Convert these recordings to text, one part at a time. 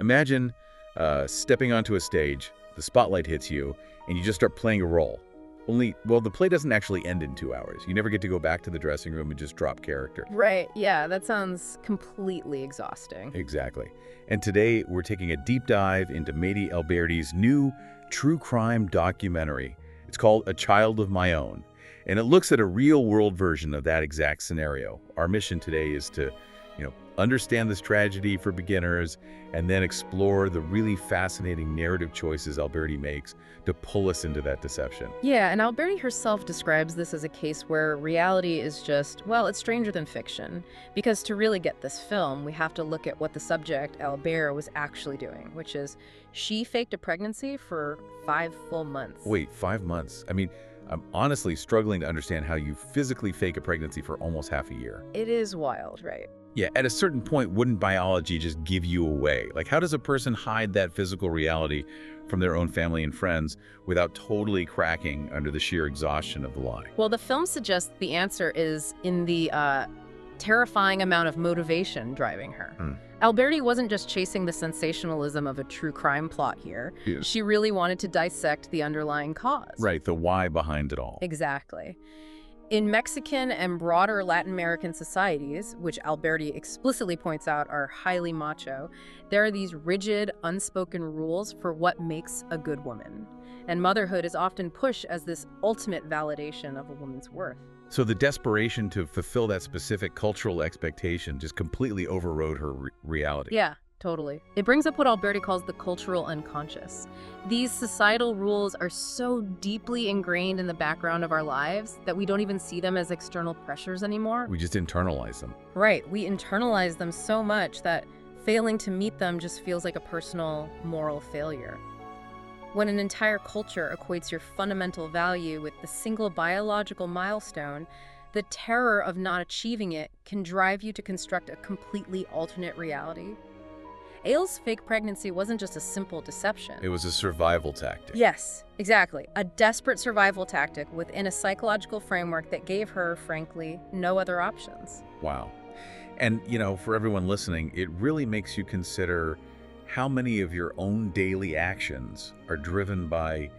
Imagine stepping onto a stage, the spotlight hits you, and you just start playing a role. Only, well, the play doesn't actually end in 2 hours. You never get to go back to the dressing room and just drop character. Right, yeah, that sounds completely exhausting. Exactly. And today, we're taking a deep dive into Mehdi Alberdi's new true crime documentary. It's called A Child of My Own, and it looks at a real-world version of that exact scenario. Our mission today is to, understand this tragedy for beginners and then explore the really fascinating narrative choices Alberdi makes to pull us into that deception. Yeah, and Alberti herself describes this as a case where reality is just, well, it's stranger than fiction. Because to really get this film, we have to look at what the subject, Albert, was actually doing, which is she faked a pregnancy for 5 full months. Wait, 5 months? I mean, I'm honestly struggling to understand how you physically fake a pregnancy for almost half a year. It is wild, right? Yeah, at a certain point, wouldn't biology just give you away? Like, how does a person hide that physical reality from their own family and friends without totally cracking under the sheer exhaustion of the lie? Well, the film suggests the answer is in the terrifying amount of motivation driving her. Alberti wasn't just chasing the sensationalism of a true crime plot here. Yes. She really wanted to dissect the underlying cause. Right, the why behind it all. Exactly. In Mexican and broader Latin American societies, which Alberti explicitly points out are highly macho, there are these rigid, unspoken rules for what makes a good woman. And motherhood is often pushed as this ultimate validation of a woman's worth. So the desperation to fulfill that specific cultural expectation just completely overrode her reality. Yeah, totally. It brings up what Alberti calls the cultural unconscious. These societal rules are so deeply ingrained in the background of our lives that we don't even see them as external pressures anymore. We just internalize them. Right. We internalize them so much that failing to meet them just feels like a personal moral failure. When an entire culture equates your fundamental value with the single biological milestone, the terror of not achieving it can drive you to construct a completely alternate reality. Ailes' fake pregnancy wasn't just a simple deception. It was a survival tactic. Yes, exactly. A desperate survival tactic within a psychological framework that gave her, frankly, no other options. Wow. And, for everyone listening, it really makes you consider how many of your own daily actions are driven by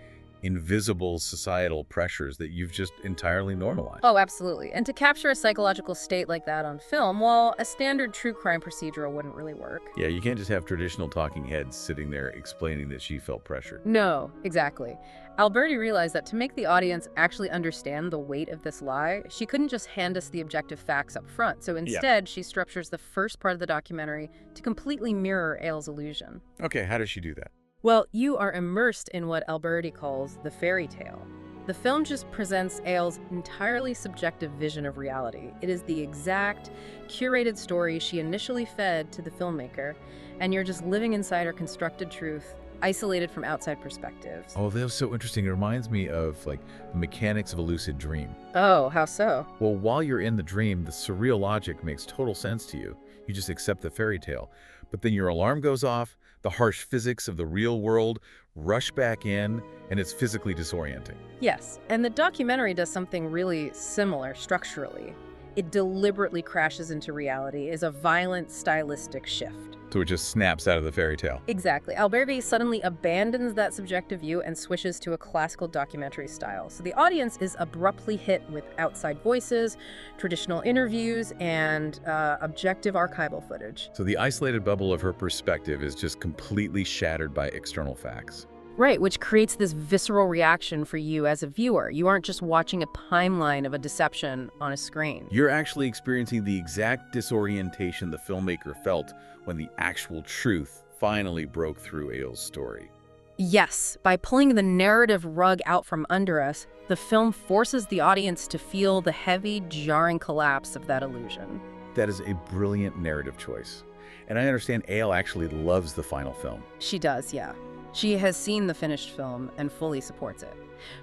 invisible societal pressures that you've just entirely normalized. Oh, absolutely. And to capture a psychological state like that on film, well, a standard true crime procedural wouldn't really work. Yeah, you can't just have traditional talking heads sitting there explaining that she felt pressured. No, exactly. Alberti realized that to make the audience actually understand the weight of this lie, she couldn't just hand us the objective facts up front. So instead, she structures the first part of the documentary to completely mirror Ailes' illusion. Okay, how does she do that? Well, you are immersed in what Alberti calls the fairy tale. The film just presents Ailes' entirely subjective vision of reality. It is the exact, curated story she initially fed to the filmmaker, and you're just living inside her constructed truth, isolated from outside perspectives. Oh, that was so interesting. It reminds me of, the mechanics of a lucid dream. Oh, how so? Well, while you're in the dream, the surreal logic makes total sense to you. You just accept the fairy tale. But then your alarm goes off, the harsh physics of the real world rush back in, and it's physically disorienting. Yes, and the documentary does something really similar structurally. It deliberately crashes into reality, is a violent stylistic shift. So it just snaps out of the fairy tale. Exactly. Alberti suddenly abandons that subjective view and switches to a classical documentary style. So the audience is abruptly hit with outside voices, traditional interviews, and objective archival footage. So the isolated bubble of her perspective is just completely shattered by external facts. Right, which creates this visceral reaction for you as a viewer. You aren't just watching a timeline of a deception on a screen. You're actually experiencing the exact disorientation the filmmaker felt when the actual truth finally broke through Ailes' story. Yes, by pulling the narrative rug out from under us, the film forces the audience to feel the heavy, jarring collapse of that illusion. That is a brilliant narrative choice. And I understand Ailes actually loves the final film. She does, yeah. She has seen the finished film and fully supports it.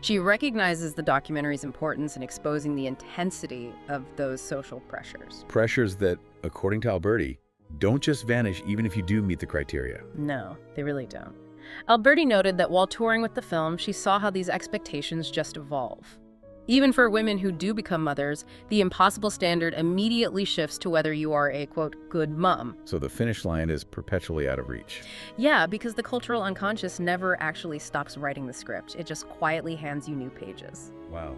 She recognizes the documentary's importance in exposing the intensity of those social pressures. Pressures that, according to Alberti, don't just vanish even if you do meet the criteria. No, they really don't. Alberti noted that while touring with the film, she saw how these expectations just evolve. Even for women who do become mothers, the impossible standard immediately shifts to whether you are a, quote, good mom. So the finish line is perpetually out of reach. Yeah, because the cultural unconscious never actually stops writing the script. It just quietly hands you new pages. Wow.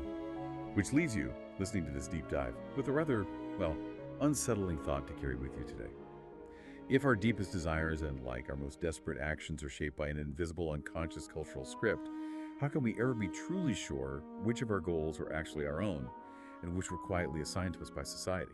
Which leaves you, listening to this deep dive, with a rather, well, unsettling thought to carry with you today. If our deepest desires and, like, our most desperate actions are shaped by an invisible unconscious cultural script, how can we ever be truly sure which of our goals are actually our own and which were quietly assigned to us by society?